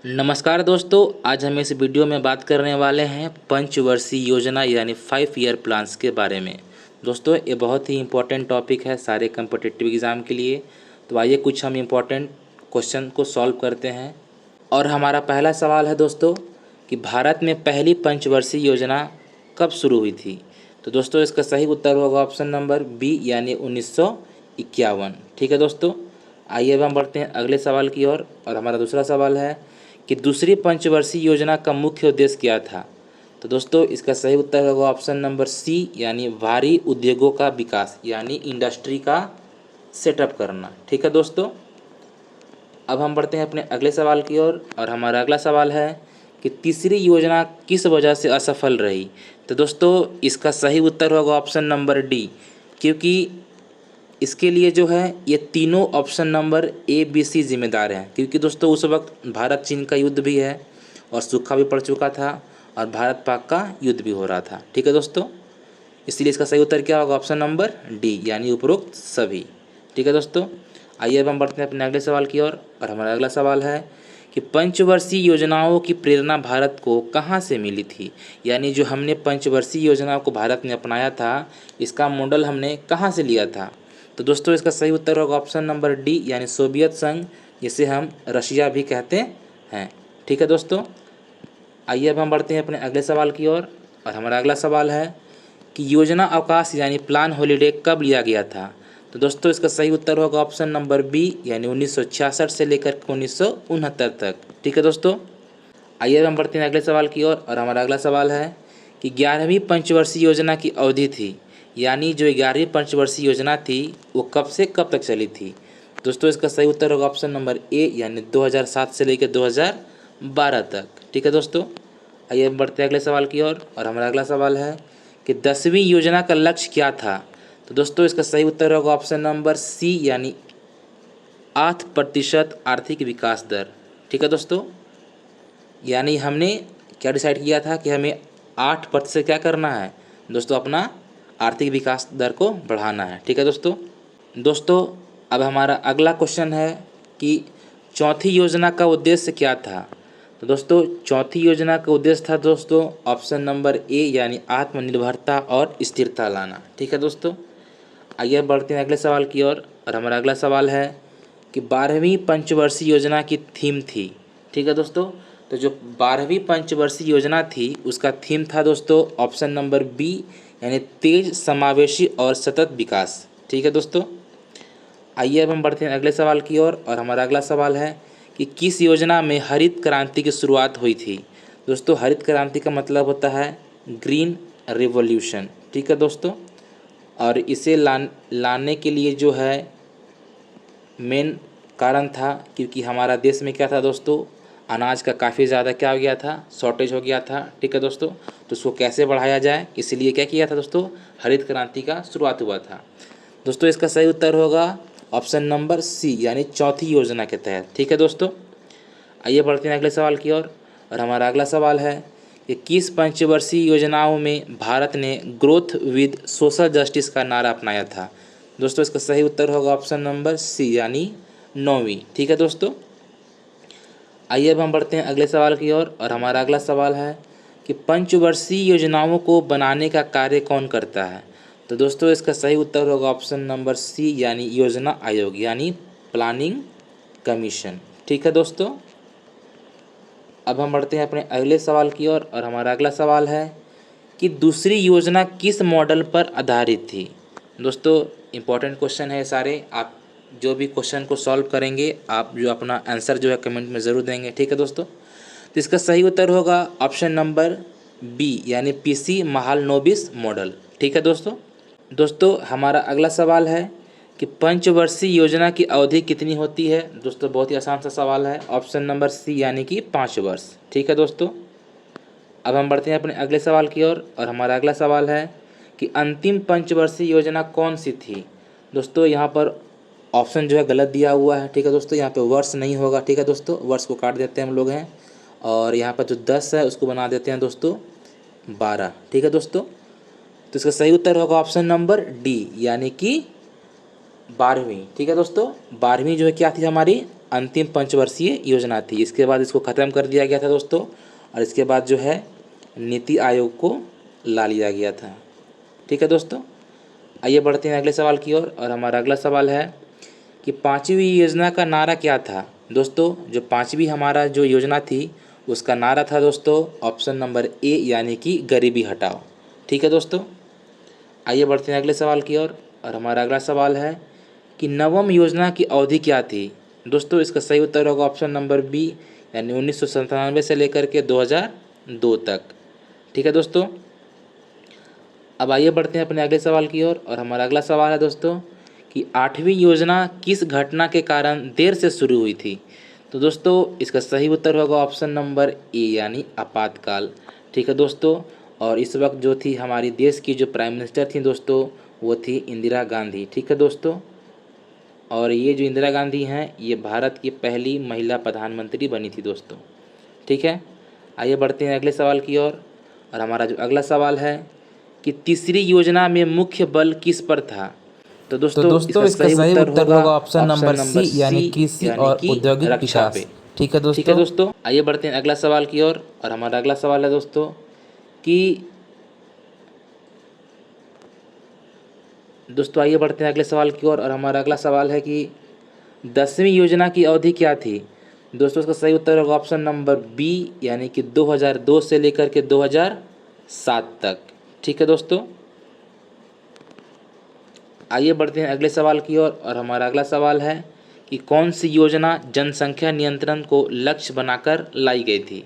नमस्कार दोस्तों, आज हम इस वीडियो में बात करने वाले हैं पंचवर्षीय योजना यानी 5 ईयर प्लान्स के बारे में। दोस्तों, ये बहुत ही इम्पोर्टेंट टॉपिक है सारे कम्पिटिटिव एग्ज़ाम के लिए। तो आइए कुछ हम इम्पोर्टेंट क्वेश्चन को सॉल्व करते हैं। और हमारा पहला सवाल है दोस्तों कि भारत में पहली पंचवर्षीय योजना कब शुरू हुई थी। तो दोस्तों, इसका सही उत्तर होगा ऑप्शन नंबर बी यानी 1951। ठीक है दोस्तों, आइए अब हम बढ़ते हैं अगले सवाल की ओर। और हमारा दूसरा सवाल है कि दूसरी पंचवर्षीय योजना का मुख्य उद्देश्य क्या था। तो दोस्तों, इसका सही उत्तर होगा ऑप्शन नंबर सी यानी भारी उद्योगों का विकास यानी इंडस्ट्री का सेटअप करना। ठीक है दोस्तों, अब हम बढ़ते हैं अपने अगले सवाल की ओर। और हमारा अगला सवाल है कि तीसरी योजना किस वजह से असफल रही। तो दोस्तों, इसका सही उत्तर होगा ऑप्शन नंबर डी, क्योंकि इसके लिए जो है ये तीनों option number A B C जिम्मेदार हैं। क्योंकि दोस्तों उस वक्त भारत चीन का युद्ध भी है और सूखा भी पड़ चुका था और भारत पाक का युद्ध भी हो रहा था। ठीक है दोस्तों, इसलिए इसका सही उत्तर क्या होगा ऑप्शन नंबर डी यानी उपरोक्त सभी। ठीक है दोस्तों, आइए अब हम बढ़ते हैं अपने अगले सवाल की ओर। और हमारा अगला सवाल है कि पंचवर्षीय योजनाओं की प्रेरणा भारत को कहाँ से मिली थी। यानी जो हमने पंचवर्षीय योजनाओं को भारत ने अपनाया था, इसका मॉडल हमने कहाँ से लिया था। तो दोस्तों, इसका सही उत्तर होगा ऑप्शन नंबर डी यानी सोवियत संघ, जिसे हम रशिया भी कहते हैं। ठीक है दोस्तों, आइए अब हम बढ़ते हैं अपने अगले सवाल की ओर। और हमारा अगला सवाल है कि योजना अवकाश यानी प्लान हॉलीडे कब लिया गया था। तो दोस्तों, इसका सही उत्तर होगा ऑप्शन नंबर बी यानी 1966 से लेकर 1969 तक। ठीक है दोस्तों, आइए अब हम बढ़ते हैं अगले सवाल की ओर। और हमारा अगला सवाल है कि 11वीं पंचवर्षीय योजना की अवधि थी, यानी जो 11वीं पंचवर्षीय योजना थी वो कब से कब तक चली थी। दोस्तों, इसका सही उत्तर होगा ऑप्शन नंबर ए यानी 2007 से लेकर 2012 तक। ठीक है दोस्तों, आइए हम बढ़ते हैं अगले सवाल की ओर। और हमारा अगला सवाल है कि 10वीं योजना का लक्ष्य क्या था। तो दोस्तों, इसका सही उत्तर होगा ऑप्शन नंबर सी यानी 8% आर्थिक विकास दर। ठीक है दोस्तों, यानी हमने क्या डिसाइड किया था कि हमें 8% क्या करना है दोस्तों, अपना आर्थिक विकास दर को बढ़ाना है। ठीक है दोस्तों, अब हमारा अगला क्वेश्चन है कि चौथी योजना का उद्देश्य क्या था। तो दोस्तों, चौथी योजना का उद्देश्य था दोस्तों ऑप्शन नंबर ए यानी आत्मनिर्भरता और स्थिरता लाना। ठीक है दोस्तों, आइए बढ़ते हैं अगले सवाल की ओर। और हमारा अगला सवाल है कि 12वीं पंचवर्षीय योजना की थीम थी। ठीक है दोस्तों, तो जो 12वीं पंचवर्षीय योजना थी उसका थीम था दोस्तों ऑप्शन नंबर बी यानी तेज, समावेशी और सतत विकास। ठीक है दोस्तों, आइए अब हम बढ़ते हैं अगले सवाल की ओर। और हमारा अगला सवाल है कि किस योजना में हरित क्रांति की शुरुआत हुई थी। दोस्तों, हरित क्रांति का मतलब होता है ग्रीन रिवॉल्यूशन। ठीक है दोस्तों, और इसे लाने के लिए जो है मेन कारण था क्योंकि हमारा देश में क्या था दोस्तों, अनाज का काफ़ी ज़्यादा क्या हो गया था, शॉर्टेज हो गया था। ठीक है दोस्तों, तो उसको कैसे बढ़ाया जाए, इसलिए क्या किया था दोस्तों, हरित क्रांति का शुरुआत हुआ था। दोस्तों, इसका सही उत्तर होगा ऑप्शन नंबर सी यानी चौथी योजना के तहत। ठीक है दोस्तों, आइए बढ़ते हैं अगले सवाल की ओर। और हमारा अगला सवाल है कि किस पंचवर्षीय योजनाओं में भारत ने ग्रोथ विद सोशल जस्टिस का नारा अपनाया था। दोस्तों, इसका सही उत्तर होगा ऑप्शन नंबर सी यानी 9वीं। ठीक है दोस्तों, आइए अब हम बढ़ते हैं अगले सवाल की ओर। और हमारा अगला सवाल है कि पंचवर्षीय योजनाओं को बनाने का कार्य कौन करता है। तो दोस्तों, इसका सही उत्तर होगा ऑप्शन नंबर सी यानी योजना आयोग यानी प्लानिंग कमीशन। ठीक है दोस्तों, अब हम बढ़ते हैं अपने अगले सवाल की ओर। और हमारा अगला सवाल है कि दूसरी योजना किस मॉडल पर आधारित थी। दोस्तों, इम्पोर्टेंट क्वेश्चन है सारे। आप जो भी क्वेश्चन को सॉल्व करेंगे, आप जो अपना आंसर जो है कमेंट में ज़रूर देंगे। ठीक है दोस्तों, तो इसका सही उत्तर होगा ऑप्शन नंबर बी यानी पीसी महालनोबिस मॉडल। ठीक है दोस्तों, हमारा अगला सवाल है कि पंचवर्षीय योजना की अवधि कितनी होती है। दोस्तों, बहुत ही आसान सा सवाल है, ऑप्शन नंबर सी यानी कि 5 वर्ष। ठीक है दोस्तों, अब हम बढ़ते हैं अपने अगले सवाल की ओर। और हमारा अगला सवाल है कि अंतिम पंचवर्षीय योजना कौन सी थी। दोस्तों, यहाँ पर ऑप्शन जो है गलत दिया हुआ है। ठीक है दोस्तों, यहाँ पे वर्ष नहीं होगा। ठीक है दोस्तों, वर्ष को काट देते हैं हम लोग हैं, और यहाँ पर जो 10 है उसको बना देते हैं दोस्तों 12। ठीक है दोस्तों, तो इसका सही उत्तर होगा ऑप्शन नंबर डी यानी कि 12वीं। ठीक है दोस्तों, 12वीं जो है क्या थी हमारी अंतिम पंचवर्षीय योजना थी। इसके बाद इसको ख़त्म कर दिया गया था दोस्तों, और इसके बाद जो है नीति आयोग को ला लिया गया था। ठीक है दोस्तों, आइए बढ़ते हैं अगले सवाल की ओर। और हमारा अगला सवाल है कि पाँचवीं योजना का नारा क्या था। दोस्तों जो पाँचवीं हमारा जो योजना थी उसका नारा था दोस्तों ऑप्शन नंबर ए, यानी कि गरीबी हटाओ। ठीक है दोस्तों, आइए बढ़ते हैं अगले सवाल की ओर। और हमारा अगला सवाल है कि नवम योजना की अवधि क्या थी। दोस्तों इसका सही उत्तर होगा ऑप्शन नंबर बी, यानी 1997 से लेकर के 2002 तक। ठीक है दोस्तों, अब आइए बढ़ते हैं अपने अगले सवाल की ओर। और हमारा अगला सवाल है दोस्तों कि आठवीं योजना किस घटना के कारण देर से शुरू हुई थी। तो दोस्तों इसका सही उत्तर होगा ऑप्शन नंबर ए, यानी आपातकाल। ठीक है दोस्तों, और इस वक्त जो थी हमारी देश की जो प्राइम मिनिस्टर थी दोस्तों वो थी इंदिरा गांधी। ठीक है दोस्तों, और ये जो इंदिरा गांधी हैं ये भारत की पहली महिला प्रधानमंत्री बनी थी दोस्तों। ठीक है, आइए बढ़ते हैं अगले सवाल की ओर। और हमारा जो अगला सवाल है कि तीसरी योजना में मुख्य बल किस पर था। तो दोस्तों इसका सही उत्तर होगा ऑप्शन नंबर सी, यानी कृषि और औद्योगिक विकास। ठीक है दोस्तों, आइए बढ़ते हैं अगला सवाल की ओर। और हमारा अगला सवाल है दोस्तों कि आइए बढ़ते हैं अगले सवाल की ओर। और हमारा अगला सवाल है कि 10वीं योजना की अवधि क्या थी। दोस्तों इसका सही उत्तर होगा ऑप्शन नंबर बी, यानी कि 2002 से लेकर के 2007 तक। ठीक है दोस्तों, आइए बढ़ते हैं अगले सवाल की ओर। और हमारा अगला सवाल है कि कौन सी योजना जनसंख्या नियंत्रण को लक्ष्य बनाकर लाई गई थी।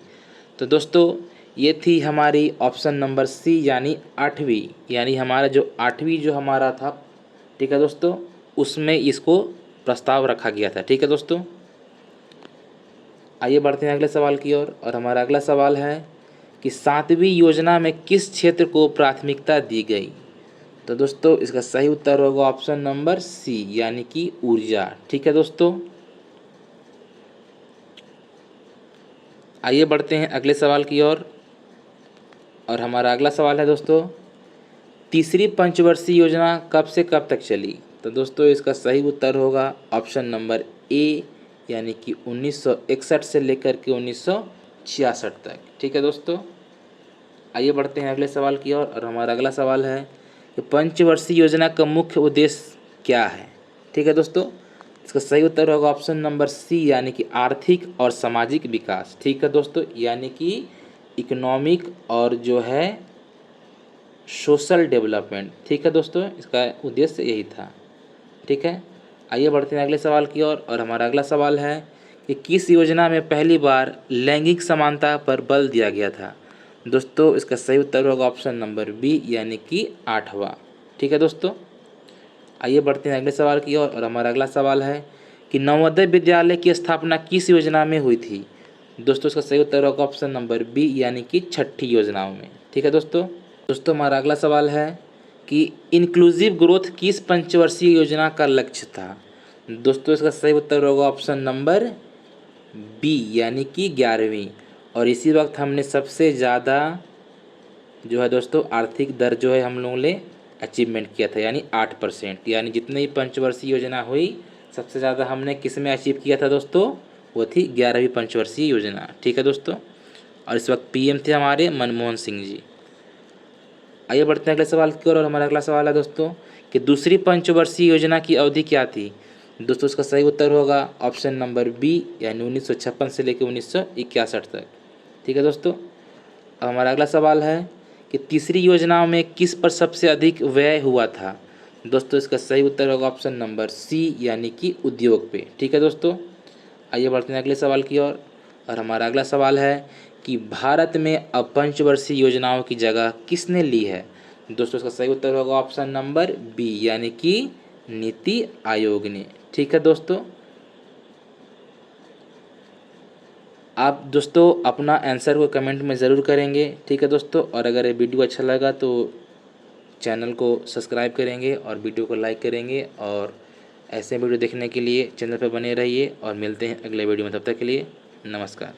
तो दोस्तों ये थी हमारी ऑप्शन नंबर सी, यानी आठवीं, यानी हमारा जो आठवीं जो हमारा था। ठीक है दोस्तों, उसमें इसको प्रस्ताव रखा गया था। ठीक है दोस्तों, आइए बढ़ते हैं अगले सवाल की ओर। और हमारा अगला सवाल है कि 7वीं योजना में किस क्षेत्र को प्राथमिकता दी गई। तो दोस्तों इसका सही उत्तर होगा ऑप्शन नंबर सी, यानी कि ऊर्जा। ठीक है दोस्तों, आइए बढ़ते हैं अगले सवाल की ओर। और हमारा अगला सवाल है दोस्तों तीसरी पंचवर्षीय योजना कब से कब तक चली। तो दोस्तों इसका सही उत्तर होगा ऑप्शन नंबर ए, यानी कि 1961 से लेकर के 1966 तक। ठीक है दोस्तों, आइए बढ़ते हैं अगले सवाल की ओर। और हमारा अगला सवाल है कि पंचवर्षीय योजना का मुख्य उद्देश्य क्या है। ठीक है दोस्तों, इसका सही उत्तर होगा ऑप्शन नंबर सी, यानी कि आर्थिक और सामाजिक विकास। ठीक है दोस्तों, यानी कि इकोनॉमिक और जो है सोशल डेवलपमेंट। ठीक है दोस्तों, इसका उद्देश्य यही था। ठीक है, आइए बढ़ते हैं अगले सवाल की ओर। और हमारा अगला सवाल है कि किस योजना में पहली बार लैंगिक समानता पर बल दिया गया था। दोस्तों इसका सही उत्तर होगा ऑप्शन नंबर बी, यानी कि 8वां। ठीक है दोस्तों, आइए बढ़ते हैं अगले सवाल की ओर। और हमारा अगला सवाल है कि नवोदय विद्यालय की स्थापना किस योजना में हुई थी। दोस्तों इसका सही उत्तर होगा ऑप्शन नंबर बी, यानी कि 6ठी योजनाओं में। ठीक है दोस्तों, हमारा अगला सवाल है कि इंक्लूसिव ग्रोथ किस पंचवर्षीय योजना का लक्ष्य था। दोस्तों इसका सही उत्तर होगा ऑप्शन नंबर बी, यानी कि 11वीं। और इसी वक्त हमने सबसे ज़्यादा जो है दोस्तों आर्थिक दर जो है हम लोगों ने अचीवमेंट किया था, यानी 8%। यानी जितनी भी पंचवर्षीय योजना हुई सबसे ज़्यादा हमने किस में अचीव किया था दोस्तों, वो थी 11वीं पंचवर्षीय योजना। ठीक है दोस्तों, और इस वक्त पीएम थे हमारे मनमोहन सिंह जी। आइए बढ़ते हैं अगले सवाल की ओर। और हमारा अगला सवाल है दोस्तों कि दूसरी पंचवर्षीय योजना की अवधि क्या थी। दोस्तों इसका सही उत्तर होगा ऑप्शन नंबर बी, यानी 1956 से लेकर 1961 तक। ठीक है दोस्तों, अब हमारा अगला सवाल है कि तीसरी योजनाओं में किस पर सबसे अधिक व्यय हुआ था। दोस्तों इसका सही उत्तर होगा ऑप्शन नंबर सी, यानी कि उद्योग पे। ठीक है दोस्तों, आइए बढ़ते हैं अगले सवाल की ओर। और हमारा अगला सवाल है कि भारत में अब पंचवर्षीय योजनाओं की जगह किसने ली है। दोस्तों इसका सही उत्तर होगा ऑप्शन नंबर बी, यानी कि नीति आयोग ने। ठीक है दोस्तों, आप दोस्तों अपना आंसर को कमेंट में ज़रूर करेंगे। ठीक है दोस्तों, और अगर ये वीडियो अच्छा लगा तो चैनल को सब्सक्राइब करेंगे और वीडियो को लाइक करेंगे। और ऐसे वीडियो देखने के लिए चैनल पर बने रहिए और मिलते हैं अगले वीडियो में। तब तक के लिए नमस्कार।